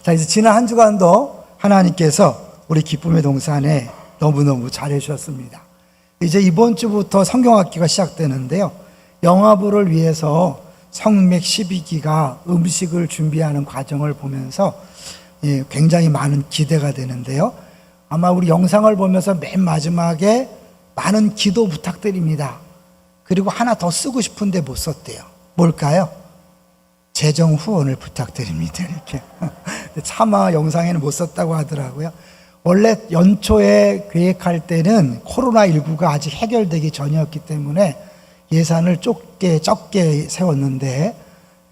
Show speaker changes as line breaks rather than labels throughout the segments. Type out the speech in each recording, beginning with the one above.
자, 이제 지난 한 주간도 하나님께서 우리 기쁨의 동산에 너무너무 잘해주셨습니다. 이제 이번 주부터 성경학기가 시작되는데요. 영화부를 위해서 성맥 12기가 음식을 준비하는 과정을 보면서 굉장히 많은 기대가 되는데요. 아마 우리 영상을 보면서 맨 마지막에 많은 기도 부탁드립니다. 그리고 하나 더 쓰고 싶은데 못 썼대요. 뭘까요? 재정 후원을 부탁드립니다. 이렇게. 차마 영상에는 못 썼다고 하더라고요. 원래 연초에 계획할 때는 코로나19가 아직 해결되기 전이었기 때문에 예산을 적게 세웠는데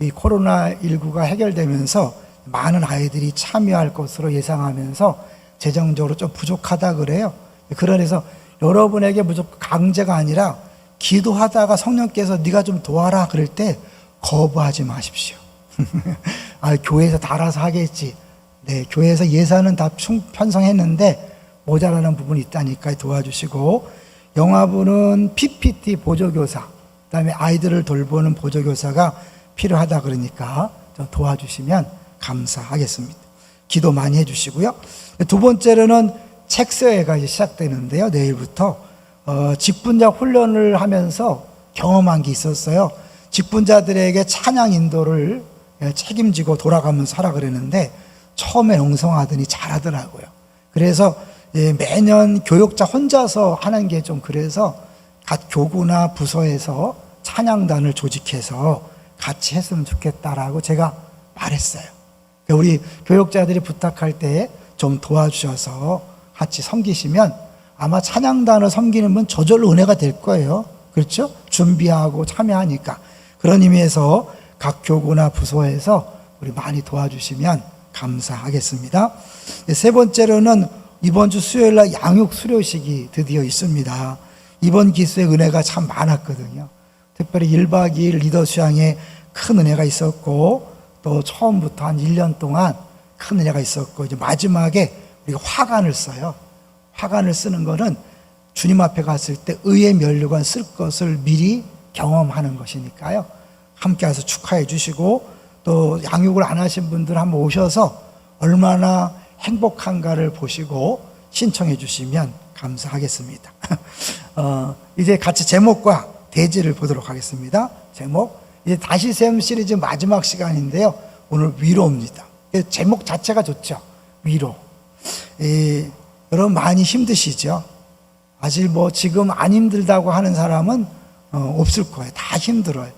이 코로나19가 해결되면서 많은 아이들이 참여할 것으로 예상하면서 재정적으로 좀 부족하다 그래요. 그래서 여러분에게 무조건 강제가 아니라 기도하다가 성령께서 네가 좀 도와라 그럴 때 거부하지 마십시오. 교회에서 다 알아서 하겠지. 네, 교회에서 예산은 다 편성했는데 모자라는 부분이 있다니까 도와주시고, 영화부는 PPT 보조교사, 그다음에 아이들을 돌보는 보조교사가 필요하다 그러니까 좀 도와주시면 감사하겠습니다. 기도 많이 해주시고요. 두 번째로는 책서회가 이제 시작되는데요. 내일부터 직분자 훈련을 하면서 경험한 게 있었어요. 직분자들에게 찬양 인도를 책임지고 돌아가면서 하라 그랬는데 처음에 엉성하더니 잘하더라고요. 그래서 매년 교육자 혼자서 하는 게 좀 그래서 각 교구나 부서에서 찬양단을 조직해서 같이 했으면 좋겠다라고 제가 말했어요. 우리 교육자들이 부탁할 때 좀 도와주셔서 같이 섬기시면 아마 찬양단을 섬기는 분 저절로 은혜가 될 거예요. 그렇죠? 준비하고 참여하니까. 그런 의미에서 각 교구나 부서에서 우리 많이 도와주시면 감사하겠습니다. 세 번째로는 이번 주 수요일 날 양육 수료식이 드디어 있습니다. 이번 기수의 은혜가 참 많았거든요. 특별히 1박 2일 리더 수양에 큰 은혜가 있었고, 또 처음부터 한 1년 동안 큰 은혜가 있었고, 이제 마지막에 우리가 화관을 써요. 화관을 쓰는 거는 주님 앞에 갔을 때 의의 면류관 쓸 것을 미리 경험하는 것이니까요. 함께 와서 축하해 주시고, 또 양육을 안 하신 분들 한번 오셔서 얼마나 행복한가를 보시고 신청해 주시면 감사하겠습니다. 이제 같이 제목과 대지를 보도록 하겠습니다. 제목, 이제 다시 세움 시리즈 마지막 시간인데요. 오늘 위로입니다. 제목 자체가 좋죠. 위로. 여러분 많이 힘드시죠? 사실 지금 안 힘들다고 하는 사람은 없을 거예요. 다 힘들어요.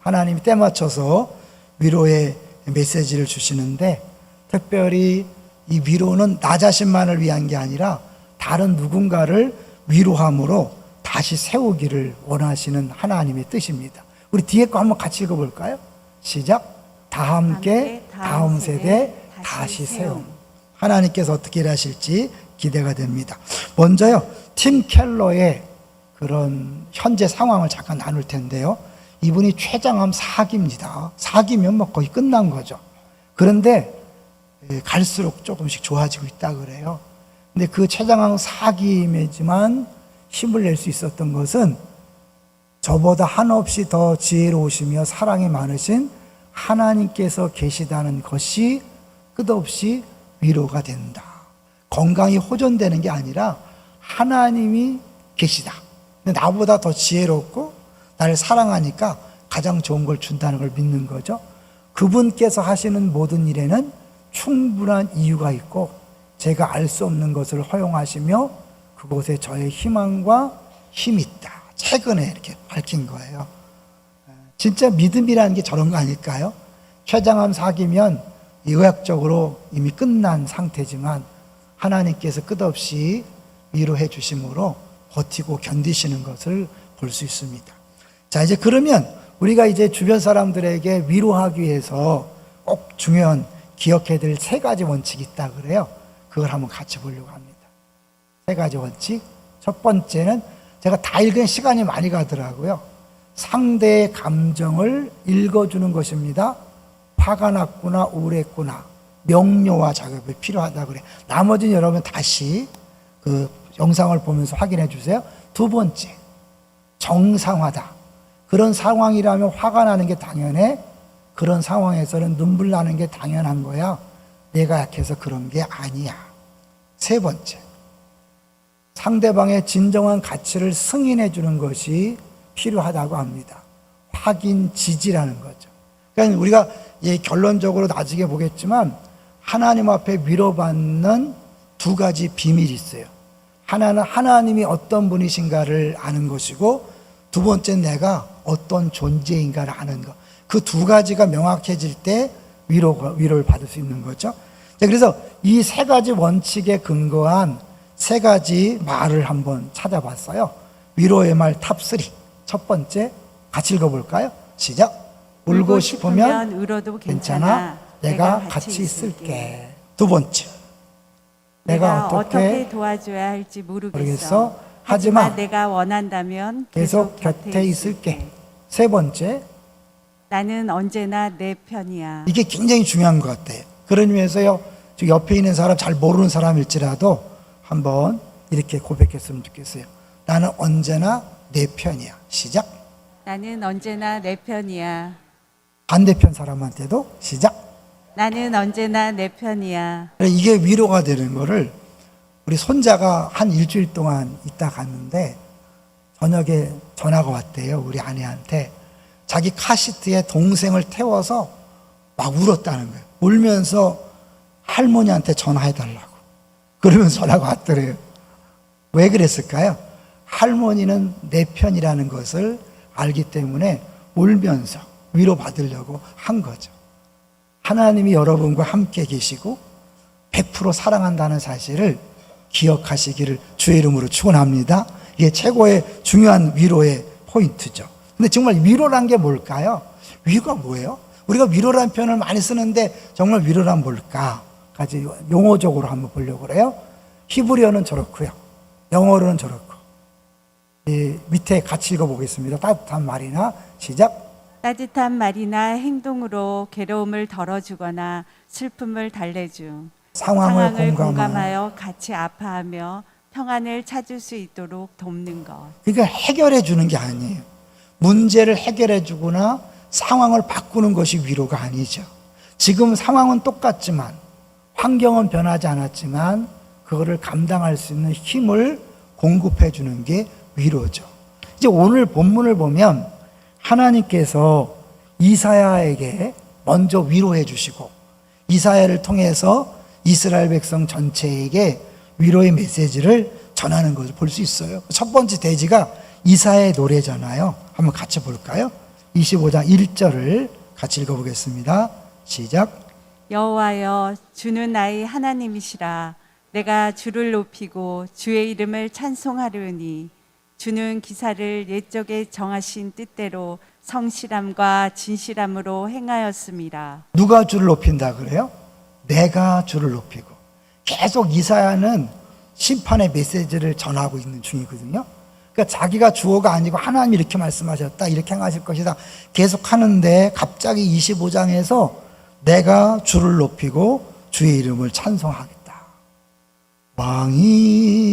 하나님이 때 맞춰서 위로의 메시지를 주시는데, 특별히 이 위로는 나 자신만을 위한 게 아니라 다른 누군가를 위로함으로 다시 세우기를 원하시는 하나님의 뜻입니다. 우리 뒤에 거 한번 같이 읽어볼까요? 시작. 다 함께 다음 세대 다시 세움. 하나님께서 어떻게 일하실지 기대가 됩니다. 먼저요, 팀 켈러의 그런 현재 상황을 잠깐 나눌 텐데요. 이분이 췌장암 4기입니다. 4기면 거의 끝난 거죠. 그런데 갈수록 조금씩 좋아지고 있다 그래요. 근데 그 췌장암 4기이지만 힘을 낼 수 있었던 것은 저보다 한없이 더 지혜로우시며 사랑이 많으신 하나님께서 계시다는 것이 끝없이 위로가 된다. 건강이 호전되는 게 아니라 하나님이 계시다. 근데 나보다 더 지혜롭고 나를 사랑하니까 가장 좋은 걸 준다는 걸 믿는 거죠. 그분께서 하시는 모든 일에는 충분한 이유가 있고 제가 알 수 없는 것을 허용하시며 그곳에 저의 희망과 힘이 있다. 최근에 이렇게 밝힌 거예요. 진짜 믿음이라는 게 저런 거 아닐까요? 췌장암 4기면 의학적으로 이미 끝난 상태지만 하나님께서 끝없이 위로해 주심으로 버티고 견디시는 것을 볼 수 있습니다. 자, 이제 그러면 우리가 이제 주변 사람들에게 위로하기 위해서 꼭 중요한 기억해야 될 3가지 원칙이 있다 그래요. 그걸 한번 같이 보려고 합니다. 3가지 원칙. 첫 번째는 제가 다 읽은 시간이 많이 가더라고요. 상대의 감정을 읽어주는 것입니다. 화가 났구나, 우울했구나, 명료와 작업이 필요하다 그래. 나머지는 여러분 다시 그 영상을 보면서 확인해 주세요. 두 번째, 정상화다. 그런 상황이라면 화가 나는 게 당연해. 그런 상황에서는 눈물 나는 게 당연한 거야. 얘가 약해서 그런 게 아니야. 세 번째, 상대방의 진정한 가치를 승인해 주는 것이 필요하다고 합니다. 확인 지지라는 거죠. 그러니까 우리가 결론적으로 나중에 보겠지만 하나님 앞에 위로받는 두 가지 비밀이 있어요. 하나는 하나님이 어떤 분이신가를 아는 것이고, 두 번째는 내가 어떤 존재인가를 아는 것. 그 두 가지가 명확해질 때 위로를 받을 수 있는 거죠. 그래서 이 세 가지 원칙에 근거한 세 가지 말을 한번 찾아봤어요. 위로의 말 탑3. 첫 번째, 같이 읽어볼까요? 시작. 울고 싶으면
울어도
괜찮아. 내가 같이 있을게. 두 번째, 내가 어떻게
도와줘야 할지 모르겠어.
모르겠어. 하지만
내가 원한다면
계속 곁에 있을게. 세 번째,
나는 언제나 내 편이야.
이게 굉장히 중요한 것 같아요. 그런 의미에서요, 지금 옆에 있는 사람, 잘 모르는 사람일지라도 한번 이렇게 고백했으면 좋겠어요. 나는 언제나 내 편이야. 시작.
나는 언제나 내 편이야.
반대편 사람한테도 시작.
나는 언제나 내 편이야.
이게 위로가 되는 거를 우리 손자가 한 일주일 동안 있다 갔는데 저녁에 전화가 왔대요. 우리 아내한테. 자기 카시트에 동생을 태워서 막 울었다는 거예요. 울면서 할머니한테 전화해달라고. 그러면 전화가 왔더래요. 왜 그랬을까요? 할머니는 내 편이라는 것을 알기 때문에 울면서 위로받으려고 한 거죠. 하나님이 여러분과 함께 계시고 100% 사랑한다는 사실을 기억하시기를 주의 이름으로 축원합니다. 이게 최고의 중요한 위로의 포인트죠. 근데 정말 위로란 게 뭘까요? 위로가 뭐예요? 우리가 위로란 표현을 많이 쓰는데 정말 위로란 뭘까까지 용어적으로 한번 보려고 그래요. 히브리어는 저렇고요. 영어로는 저렇고. 밑에 같이 읽어보겠습니다. 따뜻한 말이나 시작.
따뜻한 말이나 행동으로 괴로움을 덜어주거나 슬픔을 달래줌.
상황을
공감하여 같이 아파하며 평안을 찾을 수 있도록 돕는 것.
그러니까 해결해 주는 게 아니에요. 문제를 해결해 주거나 상황을 바꾸는 것이 위로가 아니죠. 지금 상황은 똑같지만 환경은 변하지 않았지만 그거를 감당할 수 있는 힘을 공급해 주는 게 위로죠. 이제 오늘 본문을 보면 하나님께서 이사야에게 먼저 위로해 주시고 이사야를 통해서 이스라엘 백성 전체에게 위로의 메시지를 전하는 것을 볼 수 있어요. 첫 번째 대지가 이사야의 노래잖아요. 한번 같이 볼까요? 25장 1절을 같이 읽어보겠습니다. 시작.
여호와여, 주는 나의 하나님이시라. 내가 주를 높이고 주의 이름을 찬송하려니 주는 기사를 옛적에 정하신 뜻대로 성실함과 진실함으로 행하였습니다.
누가 주를 높인다 그래요? 내가 주를 높이고. 계속 이사야는 심판의 메시지를 전하고 있는 중이거든요. 그러니까 자기가 주어가 아니고 하나님이 이렇게 말씀하셨다, 이렇게 행하실 것이다 계속 하는데 갑자기 25장에서 내가 주를 높이고 주의 이름을 찬송하겠다.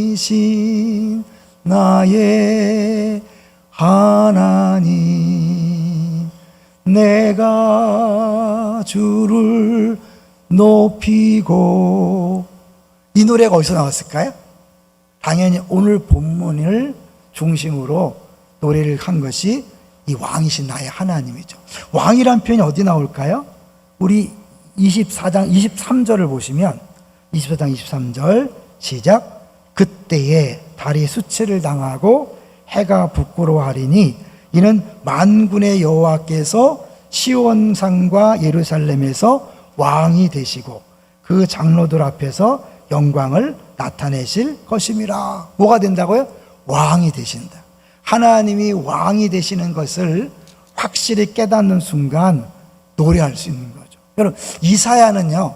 왕이신 나의 하나님, 내가 주를 높이고. 이 노래가 어디서 나왔을까요? 당연히 오늘 본문을 중심으로 노래를 한 것이 이 왕이신 나의 하나님이죠. 왕이란 표현이 어디 나올까요? 우리 24장 23절을 보시면 24장 23절 시작. 그때에 달이 수치를 당하고 해가 부끄러워하리니 이는 만군의 여호와께서 시온산과 예루살렘에서 왕이 되시고 그 장로들 앞에서 영광을 나타내실 것임이라. 뭐가 된다고요? 왕이 되신다. 하나님이 왕이 되시는 것을 확실히 깨닫는 순간 노래할 수 있는 거죠. 여러분, 이사야는요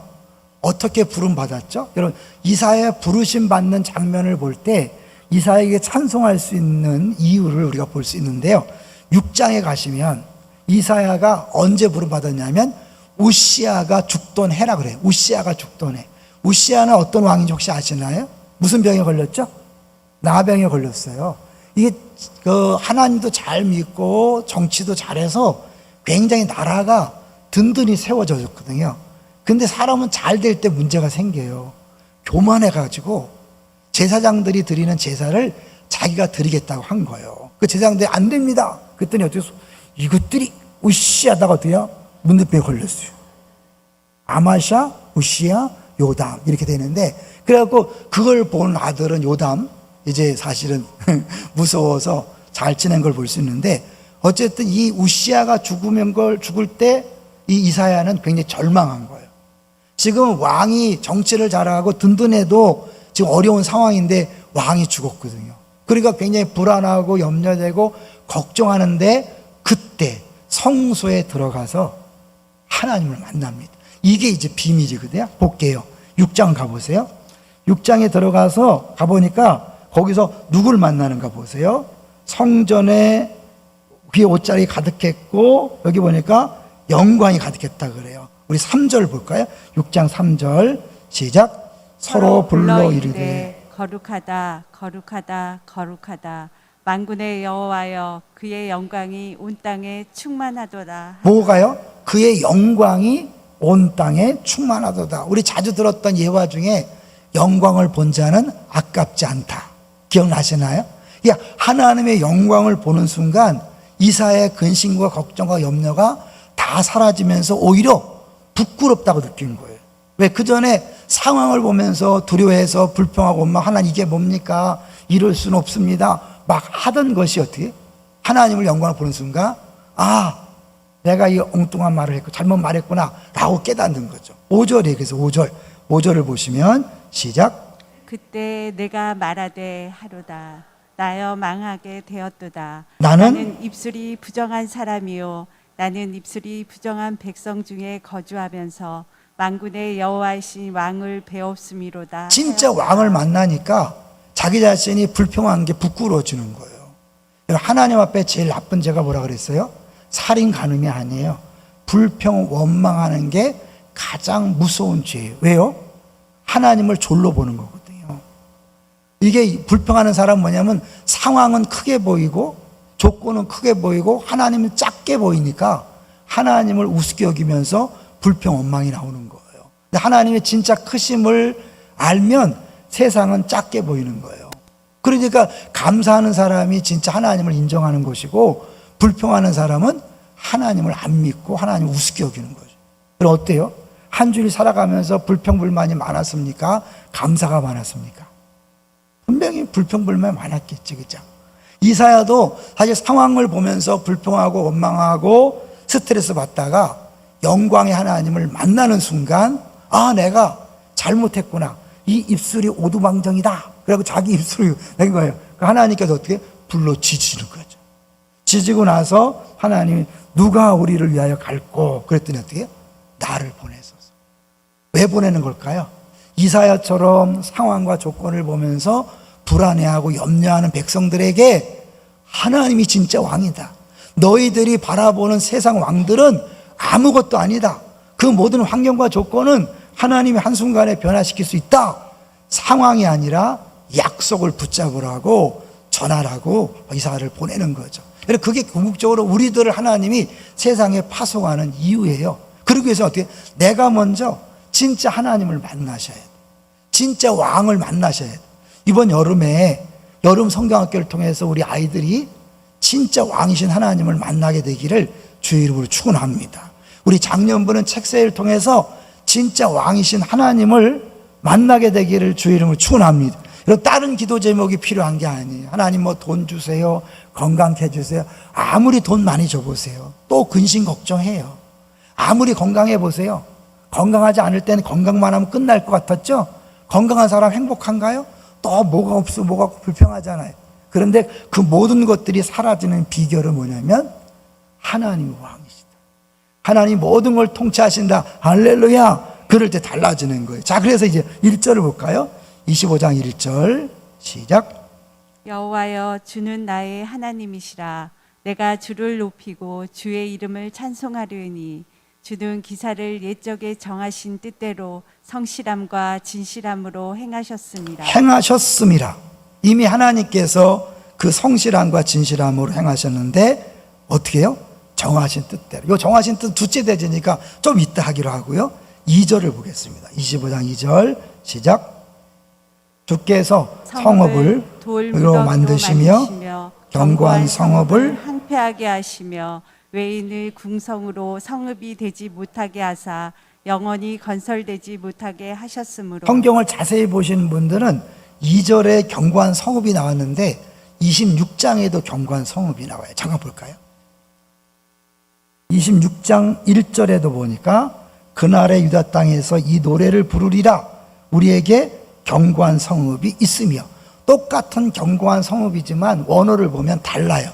어떻게 부름받았죠? 여러분, 이사야 부르심 받는 장면을 볼 때 이사야에게 찬송할 수 있는 이유를 우리가 볼 수 있는데요, 6장에 가시면 이사야가 언제 부름받았냐면 우시아가 죽던 해라 그래요. 우시아가 죽던 해. 우시아는 어떤 왕인지 혹시 아시나요? 무슨 병에 걸렸죠? 나병에 걸렸어요. 이게 하나님도 잘 믿고 정치도 잘해서 굉장히 나라가 든든히 세워졌거든요. 근데 사람은 잘 될 때 문제가 생겨요. 교만해가지고 제사장들이 드리는 제사를 자기가 드리겠다고 한 거예요. 그 제사장들이 안 됩니다. 그랬더니 어떻게 이것들이 우시하다가 어때요? 문제병에 걸렸어요. 아마샤, 우시야, 요담 이렇게 되는데, 그래갖고 그걸 본 아들은 요담, 이제 사실은 무서워서 잘 지낸 걸 볼 수 있는데, 어쨌든 이 우시야가 죽을 때 이 이사야는 굉장히 절망한 거예요. 지금 왕이 정치를 잘하고 든든해도 지금 어려운 상황인데 왕이 죽었거든요. 그러니까 굉장히 불안하고 염려되고 걱정하는데, 그때 성소에 들어가서 하나님을 만납니다. 이게 이제 비밀이거든요. 볼게요. 6장 가보세요. 6장에 들어가서 가보니까 거기서 누굴 만나는가 보세요. 성전에 귀에 옷자리 가득했고, 여기 보니까 영광이 가득했다 그래요. 우리 3절 볼까요? 6장 3절 시작. 서로 불러 이르되
거룩하다 거룩하다 거룩하다 만군의 여호와여 그의 영광이 온 땅에 충만하도다.
뭐가요? 그의 영광이 온 땅에 충만하도다. 우리 자주 들었던 예화 중에 영광을 본 자는 아깝지 않다. 기억나시나요? 하나님의 영광을 보는 순간 이사야의 근심과 걱정과 염려가 다 사라지면서 오히려 부끄럽다고 느낀 거예요. 왜? 그 전에 상황을 보면서 두려워해서 불평하고 하나님 이게 뭡니까? 이럴 수는 없습니다. 막 하던 것이 어떻게? 하나님을 영광을 보는 순간, 내가 이 엉뚱한 말을 했고 잘못 말했구나 라고 깨닫는 거죠. 5절이에요. 그래서 5절을 보시면 시작.
그때 내가 말하되 하로다 나여 망하게 되었도다.
나는
나는 입술이 부정한 사람이요 나는 입술이 부정한 백성 중에 거주하면서 만군의 여호와이신 왕을 배웠음이로다.
진짜 왕을 만나니까 자기 자신이 불평한 게 부끄러워지는 거예요. 하나님 앞에 제일 나쁜 죄가 뭐라 그랬어요? 살인 간음이 아니에요. 불평 원망하는 게 가장 무서운 죄예요. 왜요? 하나님을 졸로 보는 거거든요. 이게 불평하는 사람은 뭐냐면 상황은 크게 보이고 조건은 크게 보이고 하나님은 작게 보이니까 하나님을 우습게 여기면서 불평 원망이 나오는 거예요. 근데 하나님의 진짜 크심을 알면 세상은 작게 보이는 거예요. 그러니까 감사하는 사람이 진짜 하나님을 인정하는 것이고, 불평하는 사람은 하나님을 안 믿고 하나님을 우습게 여기는 거죠. 그럼 어때요? 한 주일 살아가면서 불평불만이 많았습니까? 감사가 많았습니까? 분명히 불평불만이 많았겠지, 그죠? 이사야도 사실 상황을 보면서 불평하고 원망하고 스트레스 받다가 영광의 하나님을 만나는 순간, 내가 잘못했구나. 이 입술이 오두방정이다. 그리고 자기 입술이 된 거예요. 하나님께서 어떻게? 불러 지지는 거죠. 지지고 나서 하나님이 누가 우리를 위하여 갈꼬? 그랬더니 어떻게? 나를 보내소서. 왜 보내는 걸까요? 이사야처럼 상황과 조건을 보면서 불안해하고 염려하는 백성들에게 하나님이 진짜 왕이다. 너희들이 바라보는 세상 왕들은 아무것도 아니다. 그 모든 환경과 조건은 하나님이 한순간에 변화시킬 수 있다. 상황이 아니라 약속을 붙잡으라고 전하라고 이사야를 보내는 거죠. 그래서 그게 궁극적으로 우리들을 하나님이 세상에 파송하는 이유예요. 그러기 위해서 어떻게? 내가 먼저 진짜 하나님을 만나셔야 돼. 진짜 왕을 만나셔야 돼. 이번 여름에 여름 성경학교를 통해서 우리 아이들이 진짜 왕이신 하나님을 만나게 되기를 주의 이름으로 축원합니다. 우리 작년부는 책세를 통해서 진짜 왕이신 하나님을 만나게 되기를 주의 이름으로 축원합니다. 그리고 다른 기도 제목이 필요한 게 아니에요. 하나님 돈 주세요, 건강케 해주세요. 아무리 돈 많이 줘보세요, 또 근심 걱정해요. 아무리 건강해 보세요. 건강하지 않을 때는 건강만 하면 끝날 것 같았죠? 건강한 사람 행복한가요? 또 뭐가 없어, 뭐가 불평하잖아요. 그런데 그 모든 것들이 사라지는 비결은 뭐냐면 하나님이 왕이시다. 하나님 모든 걸 통치하신다. 할렐루야. 그럴 때 달라지는 거예요. 자, 그래서 이제 1절을 볼까요? 25장 1절 시작.
여호와여 주는 나의 하나님이시라. 내가 주를 높이고 주의 이름을 찬송하려니 주는 기사를 옛적에 정하신 뜻대로 성실함과 진실함으로 행하셨습니다.
행하셨습니다. 이미 하나님께서 그 성실함과 진실함으로 행하셨는데 어떻게 해요? 정하신 뜻대로. 이 정하신 뜻 두째 대제니까 좀 이따 하기로 하고요. 2절을 보겠습니다. 25장 2절 시작. 주께서 성읍을 돌로 만드시며 견고한 성읍을
항폐하게 하시며 외인을 궁성으로 성읍이 되지 못하게 하사 영원히 건설되지 못하게 하셨으므로.
성경을 자세히 보신 분들은 2절에 견고한 성읍이 나왔는데 26장에도 견고한 성읍이 나와요. 잠깐 볼까요? 26장 1절에도 보니까 그날의 유다 땅에서 이 노래를 부르리라. 우리에게 견고한 성읍이 있으며. 똑같은 견고한 성읍이지만 원어를 보면 달라요.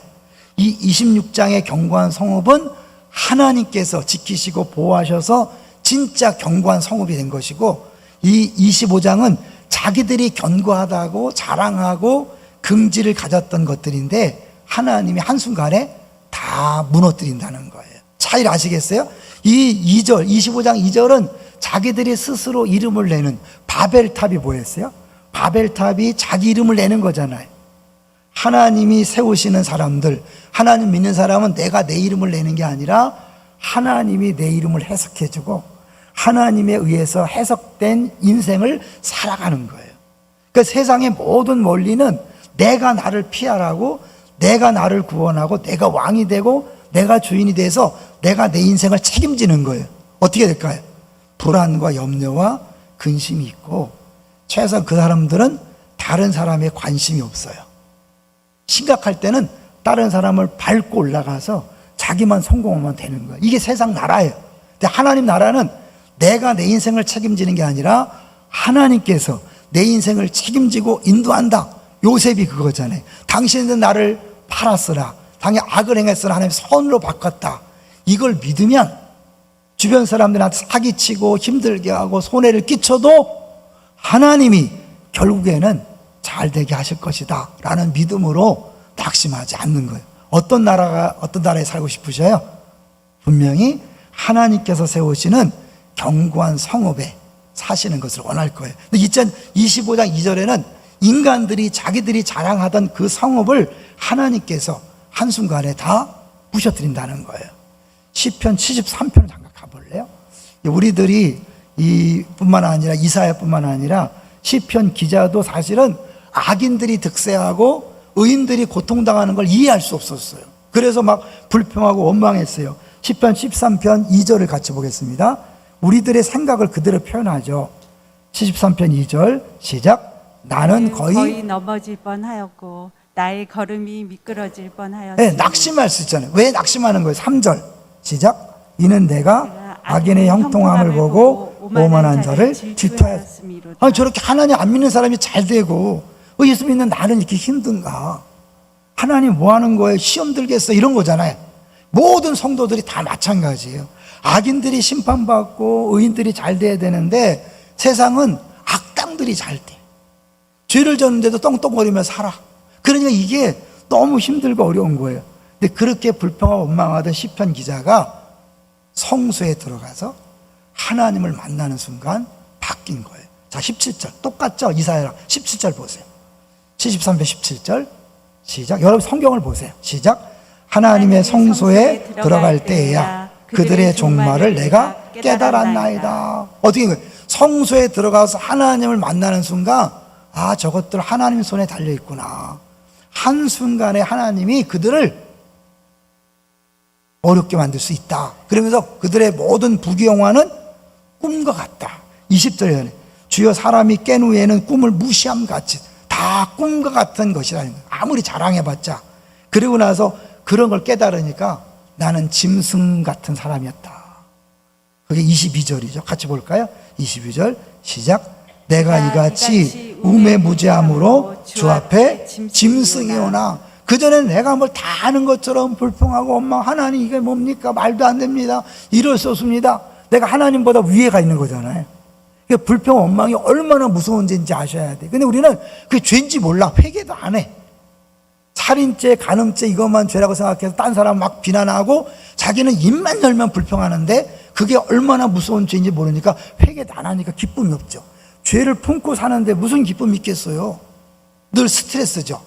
이 26장의 견고한 성읍은 하나님께서 지키시고 보호하셔서 진짜 견고한 성읍이 된 것이고, 이 25장은 자기들이 견고하다고 자랑하고 긍지를 가졌던 것들인데 하나님이 한순간에 다 무너뜨린다는 거예요. 차이를 아시겠어요? 이 2절, 25장 2절은 자기들이 스스로 이름을 내는, 바벨탑이 뭐였어요? 바벨탑이 자기 이름을 내는 거잖아요. 하나님이 세우시는 사람들, 하나님 믿는 사람은 내가 내 이름을 내는 게 아니라 하나님이 내 이름을 해석해주고 하나님에 의해서 해석된 인생을 살아가는 거예요. 그러니까 세상의 모든 원리는 내가 나를 피하라고, 내가 나를 구원하고 내가 왕이 되고 내가 주인이 돼서 내가 내 인생을 책임지는 거예요. 어떻게 될까요? 불안과 염려와 근심이 있고, 최소한 그 사람들은 다른 사람에 관심이 없어요. 심각할 때는 다른 사람을 밟고 올라가서 자기만 성공하면 되는 거예요. 이게 세상 나라예요. 근데 하나님 나라는 내가 내 인생을 책임지는 게 아니라 하나님께서 내 인생을 책임지고 인도한다. 요셉이 그거잖아요. 당신은 나를 팔았으나 당연히 악을 행했으나 하나님 선으로 바꿨다. 이걸 믿으면 주변 사람들한테 사기치고 힘들게 하고 손해를 끼쳐도 하나님이 결국에는 잘 되게 하실 것이다 라는 믿음으로 낙심하지 않는 거예요. 어떤 나라에 살고 싶으셔요? 분명히 하나님께서 세우시는 견고한 성읍에 사시는 것을 원할 거예요. 근데 25장 2절에는 인간들이 자기들이 자랑하던 그 성읍을 하나님께서 한순간에 다 부셔뜨린다는 거예요. 시편 73편을 잠깐 가볼래요? 우리들이 뿐만 아니라 이사야뿐만 아니라 시편 기자도 사실은 악인들이 득세하고 의인들이 고통당하는 걸 이해할 수 없었어요. 그래서 막 불평하고 원망했어요. 시편 13편 2절을 같이 보겠습니다. 우리들의 생각을 그대로 표현하죠. 73편 2절 시작. 나는 거의
넘어질 뻔하였고 나의 걸음이 미끄러질 뻔하였으니.
네, 낙심할 수 있잖아요. 왜 낙심하는 거예요? 3절 시작. 이는 내가 악인의 형통함을 보고 오만한 자를 질투하였습니다. 아니, 저렇게 하나님 안 믿는 사람이 잘 되고 예수 믿는 나는 이렇게 힘든가? 하나님 뭐 하는 거예요? 시험 들겠어? 이런 거잖아요. 모든 성도들이 다 마찬가지예요. 악인들이 심판받고 의인들이 잘 돼야 되는데 세상은 악당들이 잘 돼. 죄를 졌는데도 떵떵거리며 살아. 그러니까 이게 너무 힘들고 어려운 거예요. 근데 그렇게 불평하고 원망하던 시편 기자가 성소에 들어가서 하나님을 만나는 순간 바뀐 거예요. 자, 17절 똑같죠? 이사야랑 17절 보세요. 73편 17절 시작. 여러분 성경을 보세요. 시작. 하나님의 성소에 들어갈 때에야 그들의 종말을 내가 깨달았나이다. 어떻게 성소에 들어가서 하나님을 만나는 순간 아, 저것들 하나님 손에 달려있구나. 한순간에 하나님이 그들을 어렵게 만들 수 있다. 그러면서 그들의 모든 부귀영화는 꿈과 같다. 20절에 주여 사람이 깬 후에는 꿈을 무시함같이 다 꿈과 같은 것이라는 거예요. 아무리 자랑해봤자. 그리고 나서 그런 걸 깨달으니까 나는 짐승 같은 사람이었다. 그게 22절이죠. 같이 볼까요? 22절 시작. 내가 이같이 우매무지함으로 주 앞에 짐승이오나. 그전에는 내가 뭘 다 아는 것처럼 불평하고 엄마 하나님 이게 뭡니까? 말도 안 됩니다. 이럴 수 없습니다. 내가 하나님보다 위에가 있는 거잖아요. 불평 원망이 얼마나 무서운 죄인지 아셔야 돼. 근데 우리는 그게 죄인지 몰라. 회개도 안 해. 살인죄, 간음죄 이것만 죄라고 생각해서 딴 사람 막 비난하고 자기는 입만 열면 불평하는데 그게 얼마나 무서운 죄인지 모르니까 회개도 안 하니까 기쁨이 없죠. 죄를 품고 사는데 무슨 기쁨이 있겠어요? 늘 스트레스죠.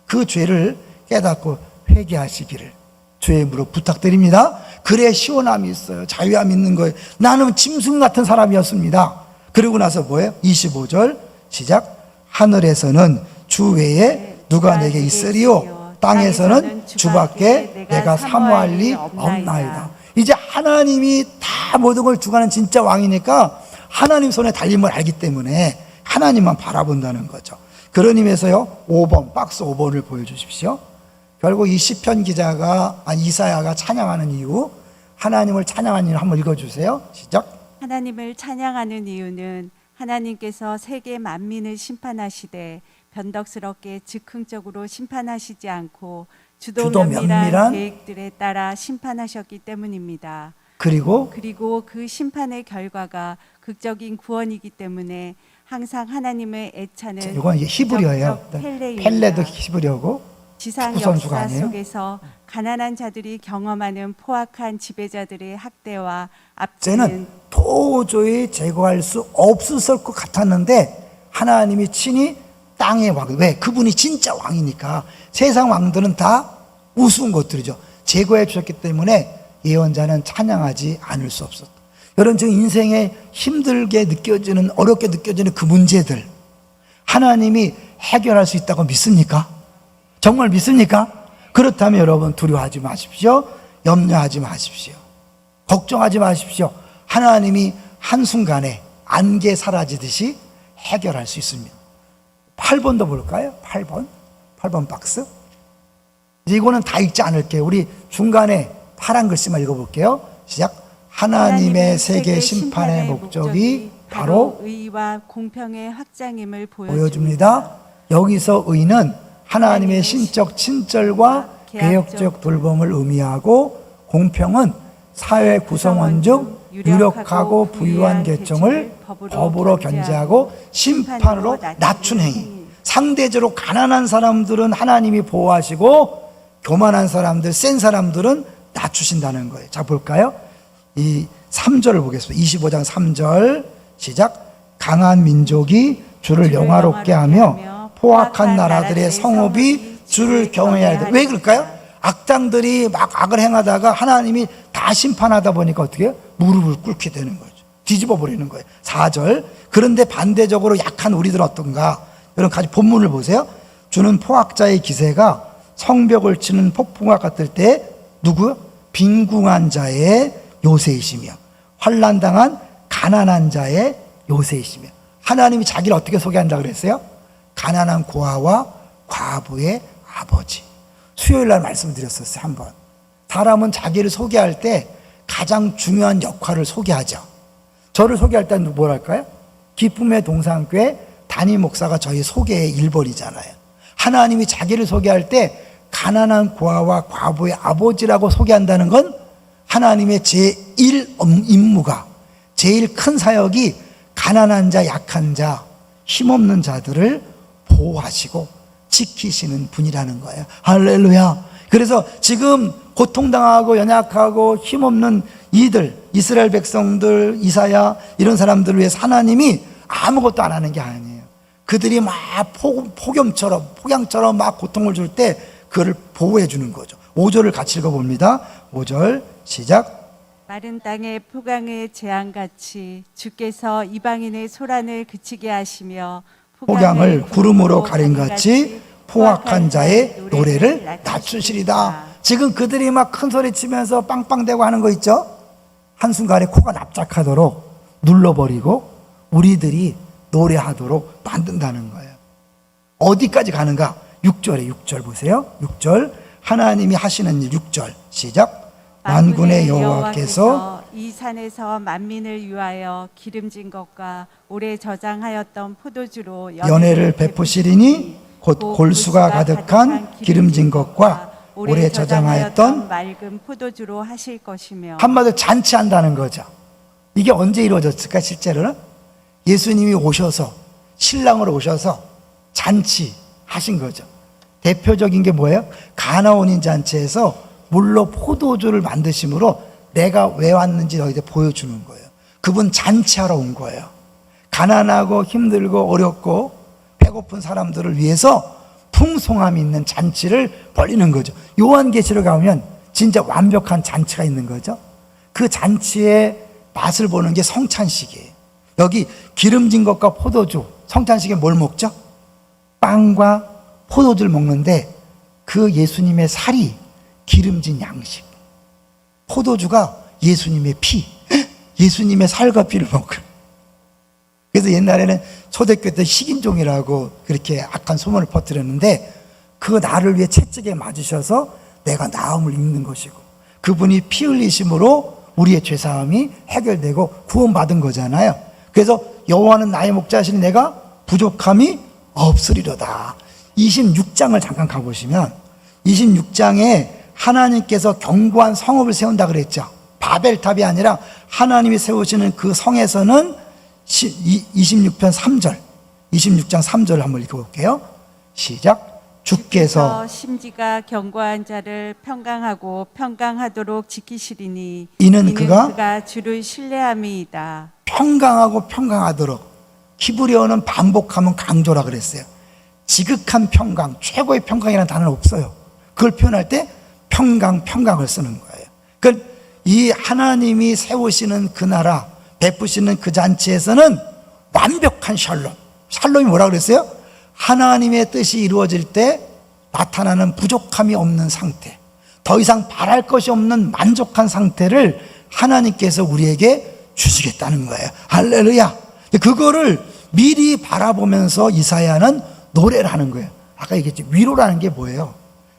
그 죄를 깨닫고 회개하시기를 주의 이름으로 부탁드립니다. 그래 시원함이 있어요. 자유함이 있는 거예요. 나는 짐승 같은 사람이었습니다. 그러고 나서 뭐예요? 25절 시작. 하늘에서는 주 외에 누가 내게 있으리요? 땅에서는 주밖에 내가 사모할 리 없나이다. 이제 하나님이 다 모든 걸 주관하는 진짜 왕이니까 하나님 손에 달린 걸 알기 때문에 하나님만 바라본다는 거죠. 그런 의미에서요, 5번, 박스 5번을 보여주십시오. 결국 이 시편 기자가, 이사야가 찬양하는 이유, 하나님을 찬양하는 이유 한번 읽어주세요. 시작.
하나님을 찬양하는 이유는 하나님께서 세계 만민을 심판하시되 변덕스럽게 즉흥적으로 심판하시지 않고 주도 면밀한 계획들에 따라 심판하셨기 때문입니다.
그리고
그 심판의 결과가 극적인 구원이기 때문에 항상 하나님의 애차는
이건 히브리어예요. 펠레도 히브리어고
지상
축구 선수가
역사
아니에요.
속에서 가난한 자들이 경험하는 포악한 지배자들의 학대와
쟤는
압제는
도저히 제거할 수 없을 것 같았는데 하나님이 친히 땅의 왕, 왜? 그분이 진짜 왕이니까. 세상 왕들은 다 우스운 것들이죠. 제거해 주셨기 때문에 예언자는 찬양하지 않을 수 없었다. 여러분, 지금 인생에 힘들게 느껴지는, 어렵게 느껴지는 그 문제들 하나님이 해결할 수 있다고 믿습니까? 정말 믿습니까? 그렇다면 여러분 두려워하지 마십시오. 염려하지 마십시오. 걱정하지 마십시오. 하나님이 한순간에 안개 사라지듯이 해결할 수 있습니다. 8번도 볼까요? 8번 박스. 이거는 다 읽지 않을게요. 우리 중간에 파란 글씨만 읽어볼게요. 시작. 하나님의 세계 심판의 목적이 바로
의와 공평의 확장임을
보여줍니다. 여기서 의는 하나님의 신적 친절과 계획적 돌봄을 의미하고, 공평은 사회 구성원 중 유력하고 부유한 계층을 법으로 견제하고 심판으로 낮춘 행위. 상대적으로 가난한 사람들은 하나님이 보호하시고 교만한 사람들, 센 사람들은 낮추신다는 거예요. 자, 볼까요? 이 3절을 보겠습니다. 25장 3절 시작. 강한 민족이 주를 영화롭게 하며 포악한 나라들의 성읍이 주를 경외해야 돼. 왜 그럴까요? 악당들이 막 악을 행하다가 하나님이 다 심판하다 보니까 어떻게 해요? 무릎을 꿇게 되는 거죠. 뒤집어 버리는 거예요. 4절. 그런데 반대적으로 약한 우리들은 어떤가? 여러분 같이 본문을 보세요. 주는 포악자의 기세가 성벽을 치는 폭풍과 같을 때 누구요? 빈궁한 자의 요새이시며 환난당한 가난한 자의 요새이시며. 하나님이 자기를 어떻게 소개한다 그랬어요? 가난한 고아와 과부의 아버지. 수요일 날 말씀드렸었어요. 한번 사람은 자기를 소개할 때 가장 중요한 역할을 소개하죠. 저를 소개할 때는 뭐랄까요? 기쁨의 동산교회 담임 목사가 저희 소개의 1번이잖아요. 하나님이 자기를 소개할 때 가난한 고아와 과부의 아버지라고 소개한다는 건 하나님의 제1 임무가, 제일 큰 사역이 가난한 자, 약한 자, 힘없는 자들을 보호하시고 지키시는 분이라는 거예요. 할렐루야. 그래서 지금 고통당하고 연약하고 힘없는 이들, 이스라엘 백성들, 이사야 이런 사람들을 위해서 하나님이 아무것도 안 하는 게 아니에요. 그들이 막 폭염처럼 막 고통을 줄 때 그를 보호해 주는 거죠. 5절을 같이 읽어봅니다. 5절 시작.
마른 땅의 폭강의 재앙같이 주께서 이방인의 소란을 그치게 하시며
폭양을 구름으로 가림같이 포악한 자의 노래를 낮추시리다. 지금 그들이 막 큰 소리 치면서 빵빵대고 하는 거 있죠? 한순간에 코가 납작하도록 눌러버리고 우리들이 노래하도록 만든다는 거예요. 어디까지 가는가? 6절에 6절 보세요. 6절 하나님이 하시는 일. 6절 시작. 만군의 여호와께서
이 산에서 만민을 위하여 기름진 것과 오래 저장하였던 포도주로
연회를 베푸시리니 곧 골수가 가득한 기름진 것과 오래 저장하였던
맑은 포도주로 하실 것이며.
한마디로 잔치한다는 거죠. 이게 언제 이루어졌을까? 실제로는 예수님이 오셔서 신랑으로 오셔서 잔치하신 거죠. 대표적인 게 뭐예요? 가나온인 잔치에서 물로 포도주를 만드심으로 내가 왜 왔는지 너희들 보여주는 거예요. 그분 잔치하러 온 거예요. 가난하고 힘들고 어렵고 배고픈 사람들을 위해서 풍성함이 있는 잔치를 벌이는 거죠. 요한계시록 가면 진짜 완벽한 잔치가 있는 거죠. 그 잔치의 맛을 보는 게 성찬식이에요. 여기 기름진 것과 포도주, 성찬식에 뭘 먹죠? 빵과 포도주를 먹는데 그 예수님의 살이 기름진 양식, 포도주가 예수님의 피, 예수님의 살과 피를 먹어요. 그래서 옛날에는 초대교회 때 식인종이라고 그렇게 악한 소문을 퍼뜨렸는데, 그 나를 위해 채찍에 맞으셔서 내가 나음을 입는 것이고, 그분이 피 흘리심으로 우리의 죄사함이 해결되고 구원받은 거잖아요. 그래서 여호와는 나의 목자시니 내가 부족함이 없으리로다. 26장을 잠깐 가보시면 26장에 하나님께서 견고한 성읍을 세운다 그랬죠. 바벨탑이 아니라 하나님이 세우시는 그 성에서는 26편 3절, 26장 3절을 한번 읽어볼게요. 시작. 주께서
심지가 견고한 자를 평강하고 평강하도록 지키시리니
이는 그가
주를 신뢰함이이다.
평강하고 평강하도록. 히브리어는 반복하면 강조라 그랬어요. 지극한 평강, 최고의 평강이라는 단어는 없어요. 그걸 표현할 때 평강을 쓰는 거예요. 그러니까 이 하나님이 세우시는 그 나라, 베푸시는 그 잔치에서는 완벽한 샬롬. 샬롬이 뭐라 그랬어요? 하나님의 뜻이 이루어질 때 나타나는 부족함이 없는 상태, 더 이상 바랄 것이 없는 만족한 상태를 하나님께서 우리에게 주시겠다는 거예요. 할렐루야. 그거를 미리 바라보면서 이사야는 노래를 하는 거예요. 아까 얘기했죠. 위로라는 게 뭐예요?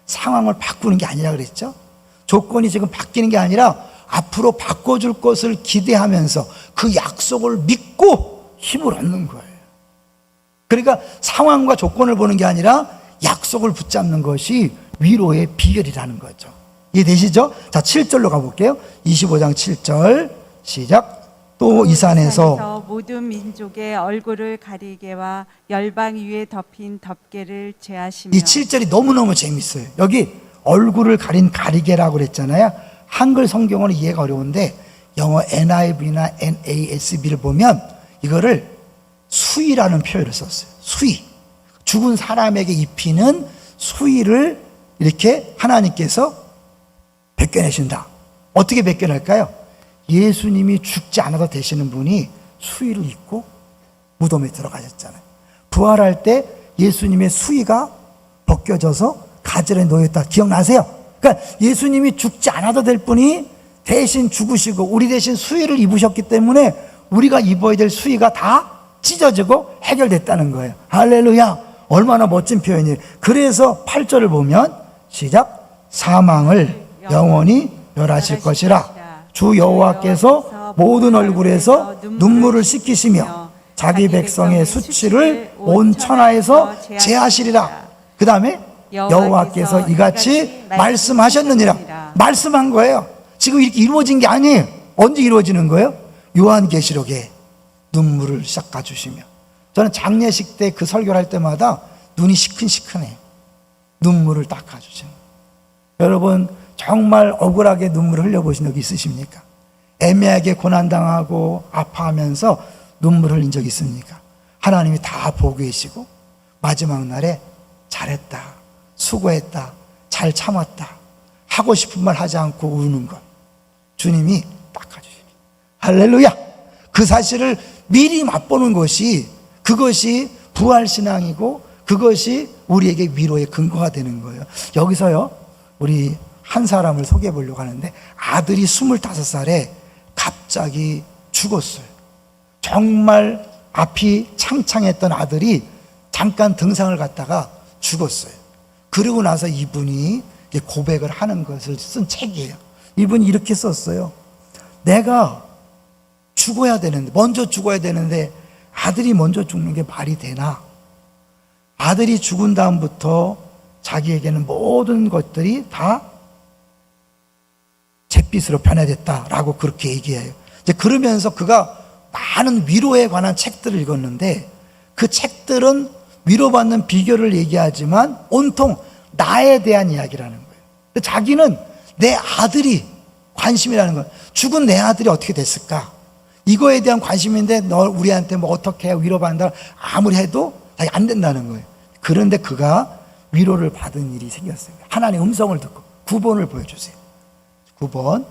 상황을 바꾸는 게 아니라 그랬죠. 조건이 지금 바뀌는 게 아니라 앞으로 바꿔줄 것을 기대하면서 그 약속을 믿고 힘을 얻는 거예요. 그러니까 상황과 조건을 보는 게 아니라 약속을 붙잡는 것이 위로의 비결이라는 거죠. 이해되시죠? 자, 7절로 가볼게요. 25장 7절 시작. 또 이 산에서
모든 민족의 얼굴을 가리개와 열방 위에 덮인 덮개를 제하시며.
이 7절이 너무너무 재밌어요. 여기 얼굴을 가린 가리개라고 그랬잖아요. 한글 성경어는 이해가 어려운데 영어 NIV나 NASB를 보면 이거를 수의라는 표현을 썼어요. 수의. 죽은 사람에게 입히는 수의를 이렇게 하나님께서 벗겨내신다. 어떻게 벗겨낼까요? 예수님이 죽지 않아도 되시는 분이 수의를 입고 무덤에 들어가셨잖아요. 부활할 때 예수님의 수의가 벗겨져서 가젤에 놓였다. 기억나세요? 그러니까 예수님이 죽지 않아도 될 분이 대신 죽으시고 우리 대신 수의를 입으셨기 때문에 우리가 입어야 될 수의가 다 찢어지고 해결됐다는 거예요. 할렐루야. 얼마나 멋진 표현이에요. 그래서 8절을 보면 시작. 사망을 영원히 멸하실 것이라. 주 여호와께서 모든 얼굴에서 눈물을 씻기시며 자기 백성의 수치를 온 천하에서 제하시리라. 그 다음에 여호와께서 이같이 말씀하셨느니라. 말씀한 거예요. 지금 이렇게 이루어진 게 아니에요. 언제 이루어지는 거예요? 요한계시록에 눈물을 닦아주시며. 저는 장례식 때 그 설교를 할 때마다 눈이 시큰시큰해요. 눈물을 닦아주시는. 여러분 정말 억울하게 눈물을 흘려보신 적 있으십니까? 애매하게 고난당하고 아파하면서 눈물 흘린 적 있습니까? 하나님이 다 보고 계시고 마지막 날에 잘했다, 수고했다, 잘 참았다, 하고 싶은 말 하지 않고 우는 것 주님이 닦아주십니다. 할렐루야. 그 사실을 미리 맛보는 것이, 그것이 부활신앙이고 그것이 우리에게 위로의 근거가 되는 거예요. 여기서요 우리 한 사람을 소개해 보려고 하는데, 아들이 25살에 갑자기 죽었어요. 정말 앞이 창창했던 아들이 잠깐 등산을 갔다가 죽었어요. 그러고 나서 이분이 고백을 하는 것을 쓴 책이에요. 이분이 이렇게 썼어요. 내가 죽어야 되는데, 먼저 죽어야 되는데 아들이 먼저 죽는 게 말이 되나? 아들이 죽은 다음부터 자기에게는 모든 것들이 다 잿빛으로 변화됐다라고 그렇게 얘기해요. 이제 그러면서 그가 많은 위로에 관한 책들을 읽었는데, 그 책들은 위로받는 비결을 얘기하지만 온통 나에 대한 이야기라는 거예요. 자기는 내 아들이 관심이라는 거예요. 죽은 내 아들이 어떻게 됐을까? 이거에 대한 관심인데 너 우리한테 뭐 어떻게 위로받는다 아무리 해도 안 된다는 거예요. 그런데 그가 위로를 받은 일이 생겼어요. 하나님의 음성을 듣고 구본을 보여주세요. 9번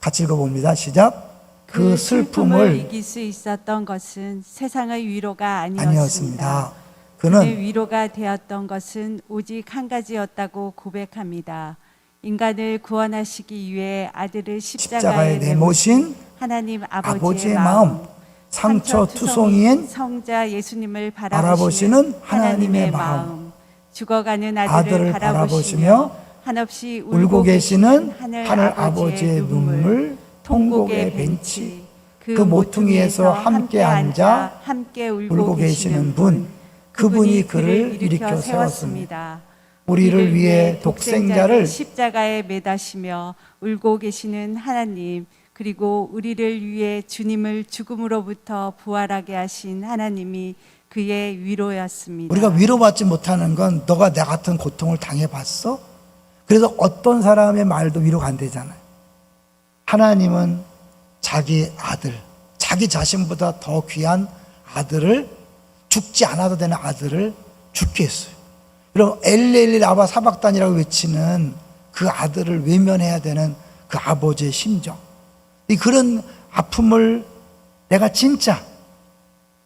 같이 읽어봅니다. 시작. 그 슬픔을
이길 수 있었던 것은 세상의 위로가
아니었습니다.
아니었습니다.
그는
그의 위로가 되었던 것은 오직 한 가지였다고 고백합니다. 인간을 구원하시기 위해 아들을
십자가에
십자가에
내모신
하나님
아버지의
아버지의
마음,
마음,
상처투성이인
성자 예수님을
바라보시는
바라보시는
하나님의
하나님의
마음,
마음, 죽어가는
아들을
아들을
바라보시며
바라보시며 한없이
울고 계시는
하늘
하늘 아버지의 눈물, 통곡의 벤치, 그 모퉁이에서 함께 앉아
함께
울고 계시는 분, 그분이 그를 일으켜 세웠습니다. 우리를 위해 독생자를
십자가에 매다시며 울고 계시는 하나님, 그리고 우리를 위해 주님을 죽음으로부터 부활하게 하신 하나님이 그의 위로였습니다.
우리가 위로받지 못하는 건 너가 나 같은 고통을 당해봤어? 그래서 어떤 사람의 말도 위로가 안 되잖아요. 하나님은 자기 아들, 자기 자신보다 더 귀한 아들을, 죽지 않아도 되는 아들을 죽게 했어요. 그럼 엘리엘리 라바 사박단이라고 외치는 그 아들을 외면해야 되는 그 아버지의 심정, 이 그런 아픔을 내가 진짜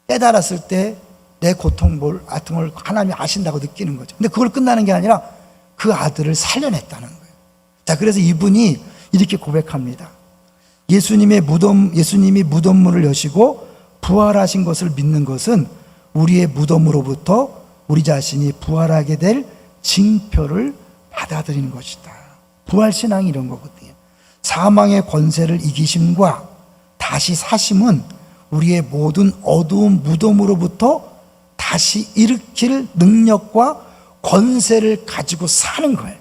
깨달았을 때 내 고통 같은 걸 하나님이 아신다고 느끼는 거죠. 근데 그걸 끝나는 게 아니라 그 아들을 살려냈다는 거예요. 자, 그래서 이분이 이렇게 고백합니다. 예수님이 무덤문을 여시고 부활하신 것을 믿는 것은 우리의 무덤으로부터 우리 자신이 부활하게 될 징표를 받아들이는 것이다. 부활신앙이 이런 거거든요. 사망의 권세를 이기심과 다시 사심은 우리의 모든 어두운 무덤으로부터 다시 일으킬 능력과 권세를 가지고 사는 거예요.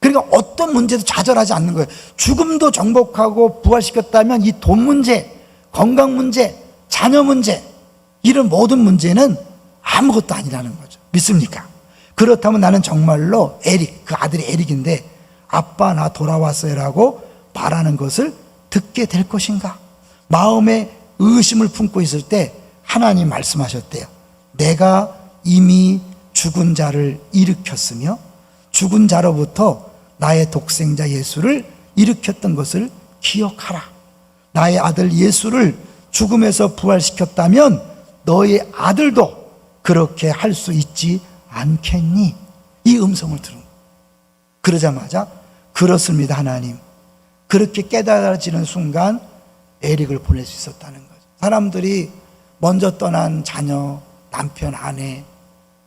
그러니까 어떤 문제도 좌절하지 않는 거예요. 죽음도 정복하고 부활시켰다면 이 돈 문제, 건강 문제, 자녀 문제, 이런 모든 문제는 아무것도 아니라는 거죠. 믿습니까? 그렇다면 나는 정말로 에릭, 그 아들이 에릭인데 아빠 나 돌아왔어요 라고 말하는 것을 듣게 될 것인가? 마음에 의심을 품고 있을 때 하나님 말씀하셨대요. 내가 이미 죽은 자를 일으켰으며 죽은 자로부터 나의 독생자 예수를 일으켰던 것을 기억하라. 나의 아들 예수를 죽음에서 부활시켰다면 너의 아들도 그렇게 할 수 있지 않겠니? 이 음성을 들은 거예요. 그러자마자 그렇습니다 하나님. 그렇게 깨달아지는 순간 에릭을 보낼 수 있었다는 거죠. 사람들이 먼저 떠난 자녀, 남편, 아내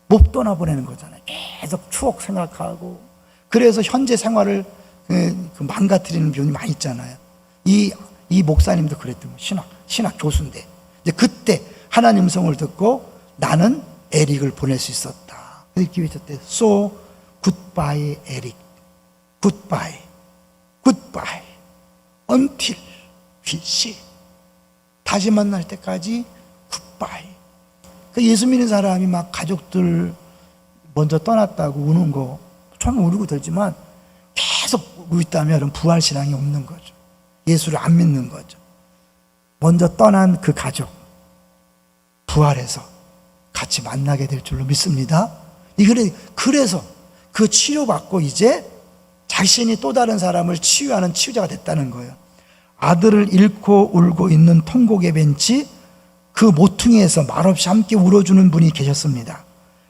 못 떠나보내는 거잖아요. 계속 추억 생각하고. 그래서 현재 생활을 망가뜨리는 경우가 많이 있잖아요. 이 목사님도 그랬던 거예요. 신학 교수인데 이제 그때 하나님 음성을 듣고 나는 에릭을 보낼 수 있었다. 이렇게 외쳤대요. So goodbye 에릭. Goodbye. Goodbye. Until we see. 다시 만날 때까지 굿바이. 예수 믿는 사람이 막 가족들 먼저 떠났다고 우는 거 처음에 울고 들지만 계속 울고 있다면 부활신앙이 없는 거죠. 예수를 안 믿는 거죠. 먼저 떠난 그 가족 부활해서 같이 만나게 될 줄로 믿습니다. 그래서 그 치료받고 이제 자신이 또 다른 사람을 치유하는 치유자가 됐다는 거예요. 아들을 잃고 울고 있는 통곡의 벤치, 그 모퉁이에서 말없이 함께 울어주는 분이 계셨습니다.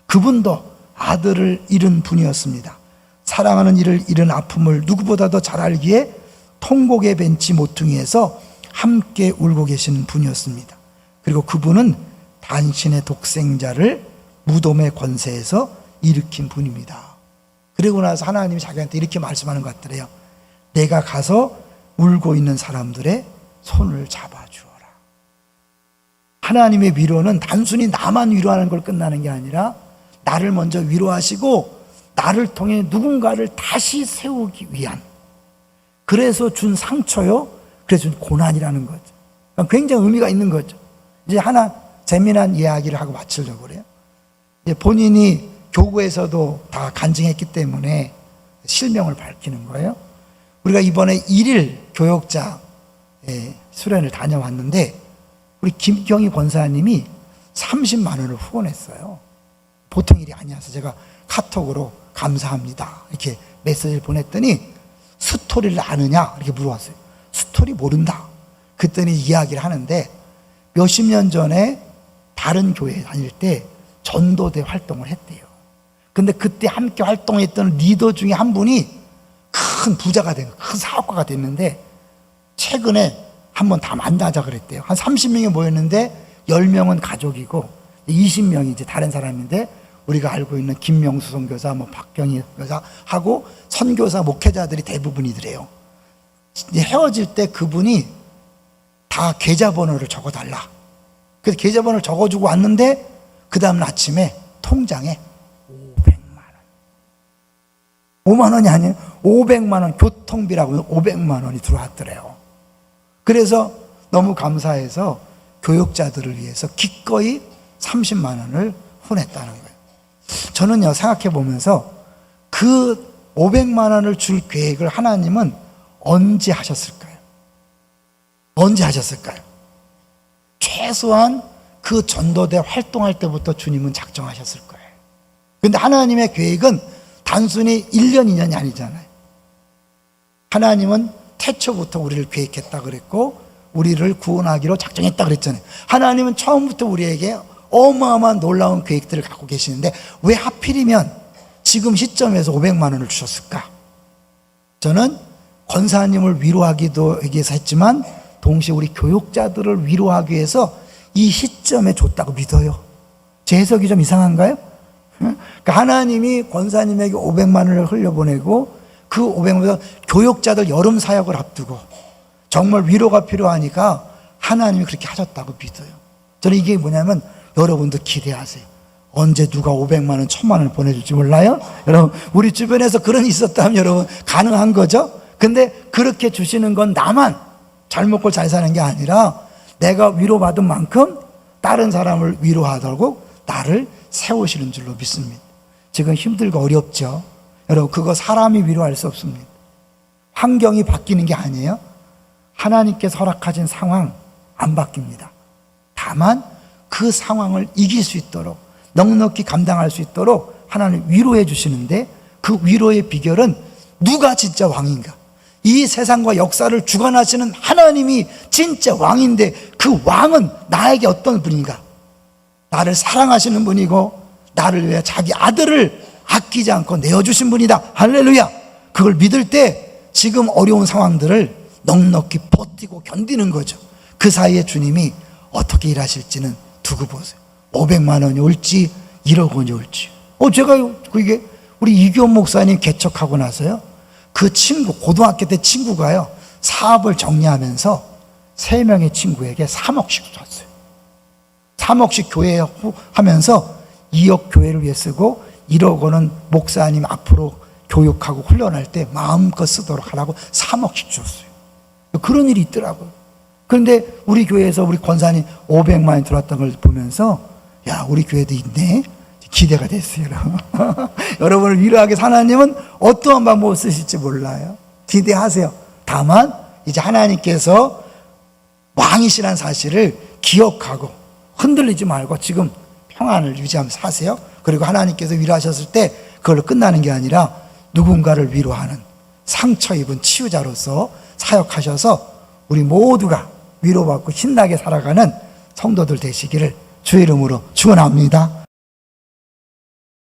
그분도 아들을 잃은 분이었습니다. 사랑하는 이를 잃은 아픔을 누구보다도 잘 알기에 통곡의 벤치 모퉁이에서 함께 울고 계시는 분이었습니다. 그리고 그분은 당신의 독생자를 무덤의 권세에서 일으킨 분입니다. 그리고 나서 하나님이 자기한테 이렇게 말씀하는 것 같더래요. 내가 가서 울고 있는 사람들의 손을 잡아주어라. 하나님의 위로는 단순히 나만 위로하는 걸 끝나는 게 아니라 나를 먼저 위로하시고 나를 통해 누군가를 다시 세우기 위한, 그래서 준 상처요, 그래서 준 고난이라는 거죠. 굉장히 의미가 있는 거죠. 이제 하나 재미난 이야기를 하고 마치려고 그래요. 본인이 교구에서도 다 간증했기 때문에 실명을 밝히는 거예요. 우리가 이번에 1일 교역자 수련을 다녀왔는데 우리 김경희 권사님이 30만 원을 후원했어요. 보통 일이 아니어서 제가 카톡으로 감사합니다 이렇게 메시지를 보냈더니 스토리를 아느냐? 이렇게 물어봤어요. 스토리 모른다. 그랬더니 이야기를 하는데 몇십 년 전에 다른 교회에 다닐 때 전도대 활동을 했대요. 근데 그때 함께 활동했던 리더 중에 한 분이 큰 부자가 된, 큰 사업가가 됐는데 최근에 한번 다 만나자 그랬대요. 한 30명이 모였는데 10명은 가족이고 20명이 이제 다른 사람인데 우리가 알고 있는 김명수 선교사, 박경희 교사 하고 선교사 목회자들이 대부분이더래요. 이제 헤어질 때 그분이 다 계좌번호를 적어달라. 그래서 계좌번호를 적어주고 왔는데 그 다음 아침에 통장에 500만 원. 5만 원이 아니에요. 500만 원 교통비라고 500만 원이 들어왔더래요. 그래서 너무 감사해서 교육자들을 위해서 기꺼이 30만 원을 후원했다는 거예요. 저는요, 생각해 보면서 그 500만 원을 줄 계획을 하나님은 언제 하셨을까요? 언제 하셨을까요? 최소한 그 전도대 활동할 때부터 주님은 작정하셨을 거예요. 그런데 하나님의 계획은 단순히 1년, 2년이 아니잖아요. 하나님은 태초부터 우리를 계획했다 그랬고 우리를 구원하기로 작정했다 그랬잖아요. 하나님은 처음부터 우리에게 어마어마한 놀라운 계획들을 갖고 계시는데 왜 하필이면 지금 시점에서 500만 원을 주셨을까? 저는 권사님을 위로하기도 위해서 했지만 동시에 우리 교육자들을 위로하기 위해서 이 시점에 줬다고 믿어요. 제 해석이 좀 이상한가요? 그러니까 하나님이 권사님에게 500만 원을 흘려보내고 그 500만 원 교육자들 여름 사역을 앞두고 정말 위로가 필요하니까 하나님이 그렇게 하셨다고 믿어요. 저는 이게 뭐냐면 여러분도 기대하세요. 언제 누가 500만 원, 1000만 원을 보내줄지 몰라요? 여러분, 우리 주변에서 그런 일이 있었다면 여러분 가능한 거죠? 근데 그렇게 주시는 건 나만 잘 먹고 잘 사는 게 아니라 내가 위로받은 만큼 다른 사람을 위로하더라고 나를 세우시는 줄로 믿습니다. 지금 힘들고 어렵죠? 여러분, 그거 사람이 위로할 수 없습니다. 환경이 바뀌는 게 아니에요. 하나님께서 허락하신 상황 안 바뀝니다. 다만 그 상황을 이길 수 있도록 넉넉히 감당할 수 있도록 하나님 위로해 주시는데 그 위로의 비결은 누가 진짜 왕인가? 이 세상과 역사를 주관하시는 하나님이 진짜 왕인데 그 왕은 나에게 어떤 분인가? 나를 사랑하시는 분이고 나를 위해 자기 아들을 아끼지 않고 내어주신 분이다. 할렐루야. 그걸 믿을 때 지금 어려운 상황들을 넉넉히 버티고 견디는 거죠. 그 사이에 주님이 어떻게 일하실지는 두고 보세요. 500만 원이 올지 1억 원이 올지. 제가 그게 우리 이규원 목사님 개척하고 나서요. 그 친구, 고등학교 때 친구가요. 사업을 정리하면서 3명의 친구에게 3억씩 줬어요. 3억씩 교회 하면서 2억 교회를 위해 쓰고 1억 원은 목사님 앞으로 교육하고 훈련할 때 마음껏 쓰도록 하라고 3억씩 줬어요. 그런 일이 있더라고요. 그런데 우리 교회에서 우리 권사님 500만 원 들어왔던 걸 보면서 야, 우리 교회도 있네. 기대가 됐어요. 여러분을 위로하기 위해서 하나님은 어떠한 방법을 쓰실지 몰라요. 기대하세요. 다만 이제 하나님께서 왕이시라는 사실을 기억하고 흔들리지 말고 지금 평안을 유지하면서 사세요. 그리고 하나님께서 위로하셨을 때 그걸로 끝나는 게 아니라 누군가를 위로하는 상처 입은 치유자로서 사역하셔서 우리 모두가 위로받고 신나게 살아가는 성도들 되시기를 주의 이름으로 축원합니다.